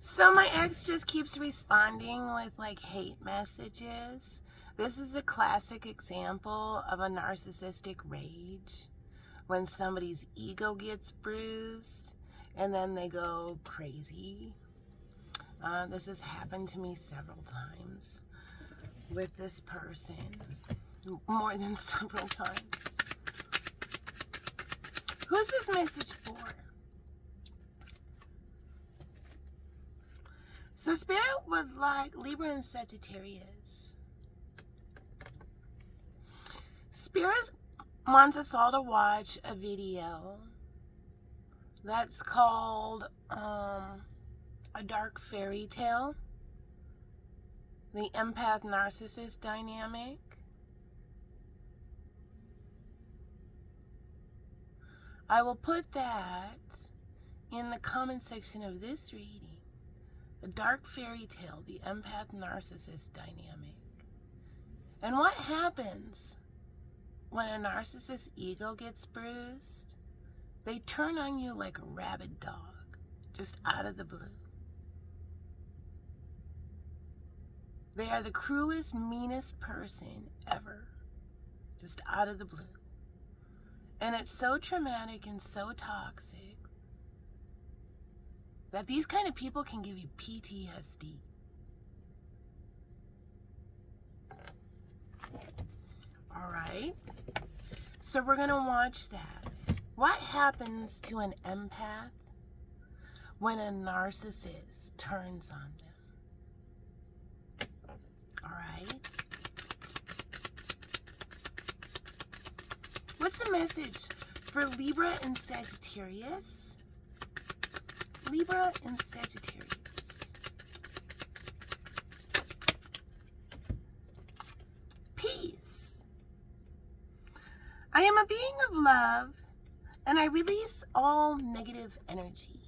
So my ex just keeps responding with like hate messages. This is a classic example of a narcissistic rage when somebody's ego gets bruised and then they go crazy. This has happened to me several times with this person, more than several times. Who's this message for? So Spirit was like Libra and Sagittarius. Spirit wants us all to watch a video that's called A Dark Fairy Tale, the empath narcissist dynamic. I will put that in the comment section of this reading. A Dark Fairy Tale, the empath narcissist dynamic. And what happens when a narcissist's ego gets bruised? They turn on you like a rabid dog, just out of the blue. They are the cruelest, meanest person ever, just out of the blue. And it's so traumatic and so toxic that these kind of people can give you PTSD. All right, so we're gonna watch that. What happens to an empath when a narcissist turns on them? All right. What's the message for Libra and Sagittarius? Libra and Sagittarius. Peace. I am a being of love, and I release all negative energy.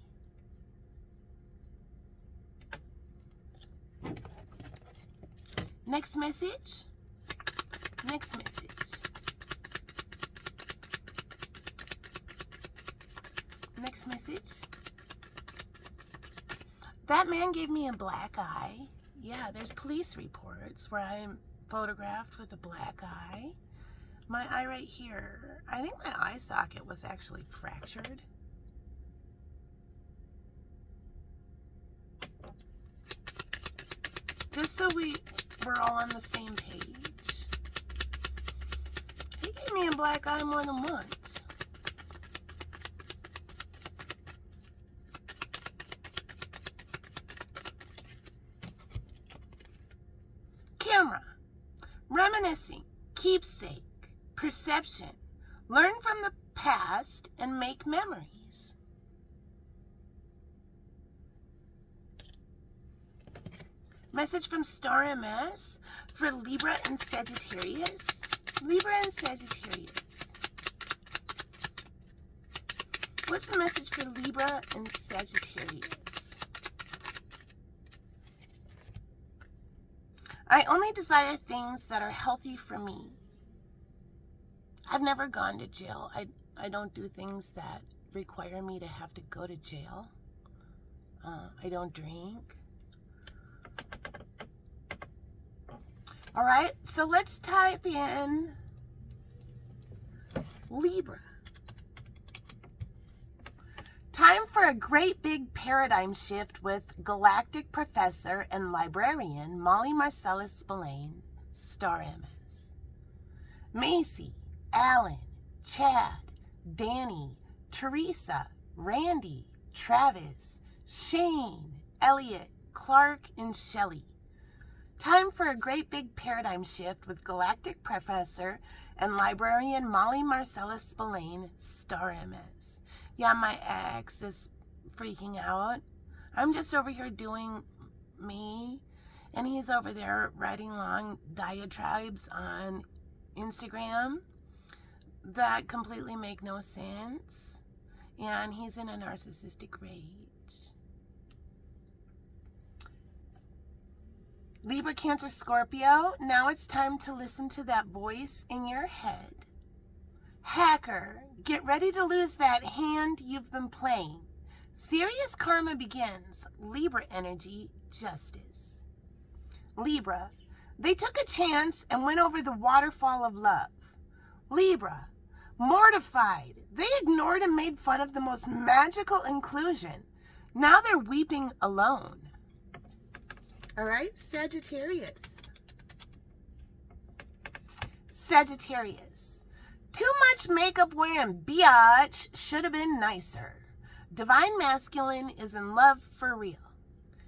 Next message. Next message. Next message. That man gave me a black eye. Yeah, there's police reports where I'm photographed with a black eye. My eye right here, I think my eye socket was actually fractured. Just so we're all on the same page. He gave me a black eye more than once. Camera. Reminiscing. Keepsake. Perception. Learn from the past and make memories. Message from Star MS for Libra and Sagittarius. Libra and Sagittarius. What's the message for Libra and Sagittarius? I only desire things that are healthy for me. I've never gone to jail. I don't do things that require me to have to go to jail. I don't drink. All right, so let's type in Libra. Time for a great big paradigm shift with galactic professor and librarian Molly Marcellus Spillane, Star MS. Macy, Alan, Chad, Danny, Teresa, Randy, Travis, Shane, Elliot, Clark, and Shelley. Time for a great big paradigm shift with galactic professor and librarian Molly Marcellus Spillane, Star MS. Yeah, my ex is freaking out. I'm just over here doing me, and he's over there writing long diatribes on Instagram that completely make no sense, and he's in a narcissistic rage. Libra, Cancer, Scorpio, now it's time to listen to that voice in your head. Hacker, get ready to lose that hand you've been playing. Serious karma begins. Libra energy, justice. Libra, they took a chance and went over the waterfall of love. Libra, mortified. They ignored and made fun of the most magical inclusion. Now they're weeping alone. All right, Sagittarius. Sagittarius. Too much makeup wearing biatch should have been nicer. Divine masculine is in love for real.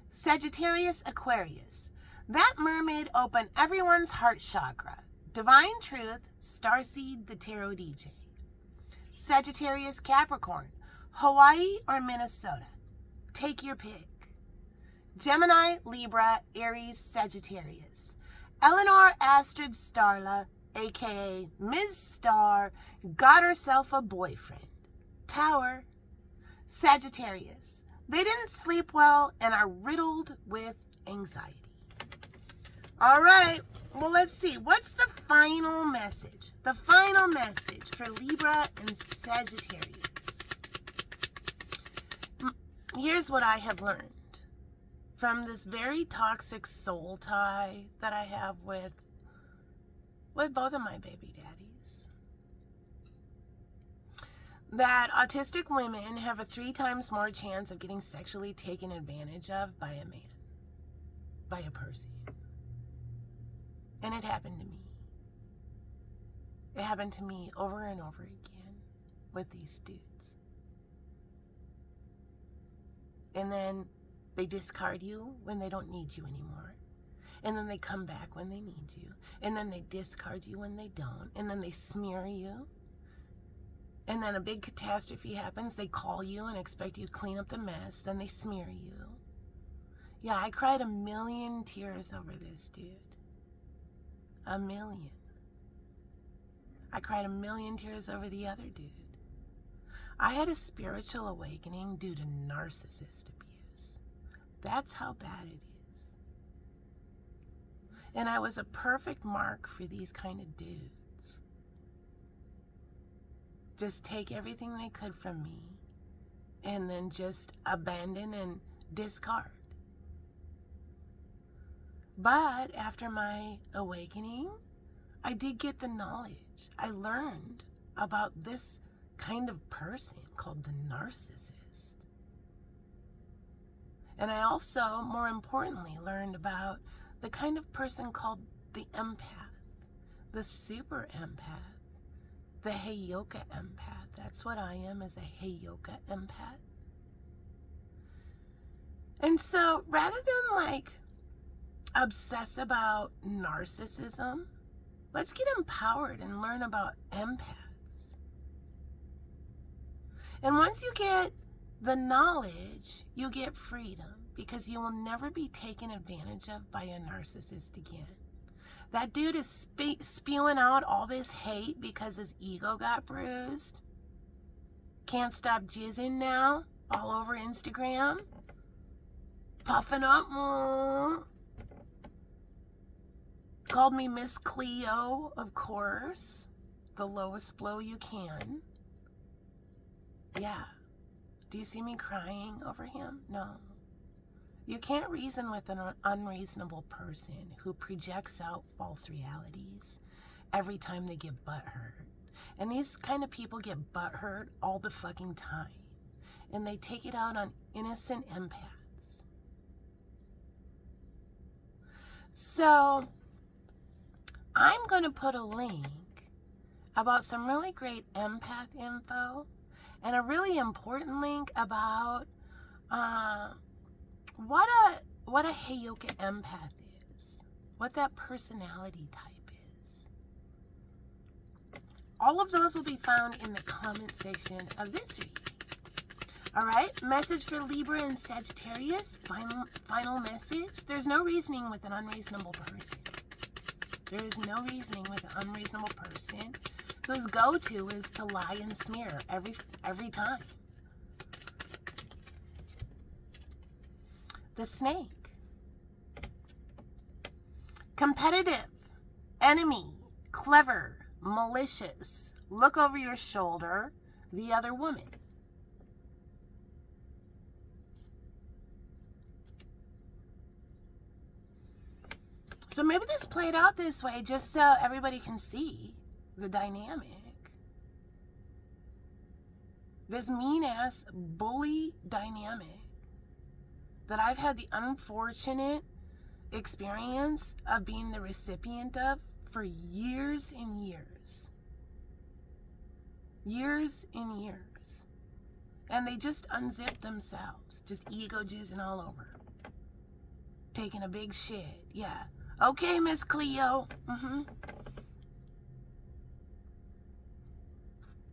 Sagittarius, Aquarius. That mermaid opened everyone's heart chakra. Divine truth, Starseed, the tarot DJ. Sagittarius, Capricorn. Hawaii or Minnesota? Take your pick. Gemini, Libra, Aries, Sagittarius. Eleanor Astrid Starla, aka Ms. Star, got herself a boyfriend. Tower. Sagittarius. They didn't sleep well and are riddled with anxiety. All right, well, let's see. What's the final message? The final message for Libra and Sagittarius. Here's what I have learned from this very toxic soul tie that I have with both of my baby daddies. That autistic women have a 3 times more chance of getting sexually taken advantage of by a man, by a person. And it happened to me. It happened to me over and over again with these dudes. And then they discard you when they don't need you anymore. And then they come back when they need you. And then they discard you when they don't. And then they smear you. And then a big catastrophe happens. They call you and expect you to clean up the mess. Then they smear you. Yeah, I cried 1,000,000 tears over this dude. 1,000,000. I cried 1,000,000 tears over the other dude. I had a spiritual awakening due to narcissist abuse. That's how bad it is. And I was a perfect mark for these kind of dudes. Just take everything they could from me and then just abandon and discard. But after my awakening, I did get the knowledge. I learned about this kind of person called the narcissist. And I also, more importantly, learned about the kind of person called the empath, the super empath, the Heyoka empath. That's what I am, is a Heyoka empath. And so rather than obsess about narcissism, let's get empowered and learn about empaths. And once you get the knowledge, you get freedom, because you will never be taken advantage of by a narcissist again. That dude is spewing out all this hate because his ego got bruised. Can't stop jizzing now all over Instagram. Puffing up. Called me Miss Cleo, of course. The lowest blow you can. Yeah. Do you see me crying over him? No. You can't reason with an unreasonable person who projects out false realities every time they get butthurt. And these kind of people get butthurt all the fucking time. And they take it out on innocent empaths. So I'm going to put a link about some really great empath info and a really important link about what a Heyoka empath is, what that personality type is. All of those will be found in the comment section of this reading. All right, message for Libra and Sagittarius, final message. There's no reasoning with an unreasonable person. There is no reasoning with an unreasonable person whose go-to is to lie and smear every time. The snake. Competitive, enemy, clever, malicious, look over your shoulder, the other woman. So maybe this played out this way just so everybody can see the dynamic. This mean-ass bully dynamic that I've had the unfortunate experience of being the recipient of for years and years. Years and years. And they just unzip themselves. Just ego jizzing all over. Taking a big shit. Yeah. Okay, Miss Cleo.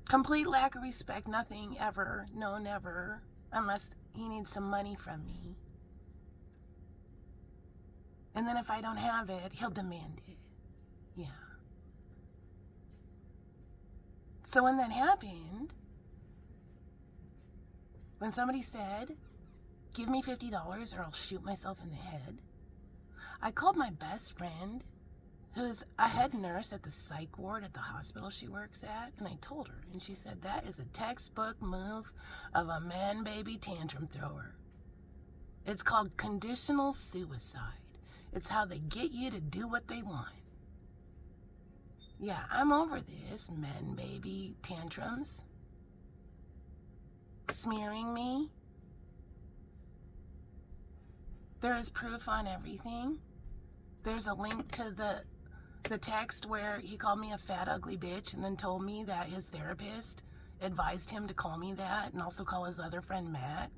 Complete lack of respect. Nothing ever. No, never. Unless he needs some money from me. And then if I don't have it, he'll demand it. Yeah. So when that happened, when somebody said, give me $50 or I'll shoot myself in the head, I called my best friend, who's a head nurse at the psych ward at the hospital she works at, and I told her, and she said, that is a textbook move of a man-baby tantrum thrower. It's called conditional suicide. It's how they get you to do what they want. Yeah, I'm over this, man-baby tantrums. Smearing me. There is proof on everything. There's a link to the text where he called me a fat, ugly bitch and then told me that his therapist advised him to call me that and also call his other friend Matt.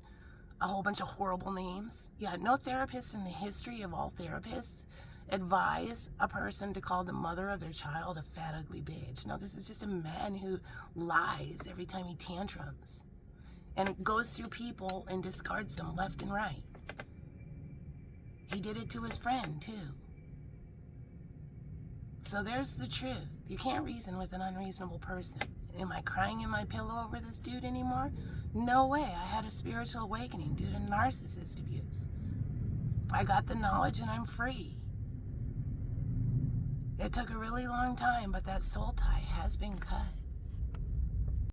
A whole bunch of horrible names. Yeah, no therapist in the history of all therapists advise a person to call the mother of their child a fat, ugly bitch. No, this is just a man who lies every time he tantrums and goes through people and discards them left and right. He did it to his friend, too. So there's the truth. You can't reason with an unreasonable person. Am I crying in my pillow over this dude anymore? No way. I had a spiritual awakening due to narcissist abuse. I got the knowledge and I'm free. It took a really long time, but that soul tie has been cut.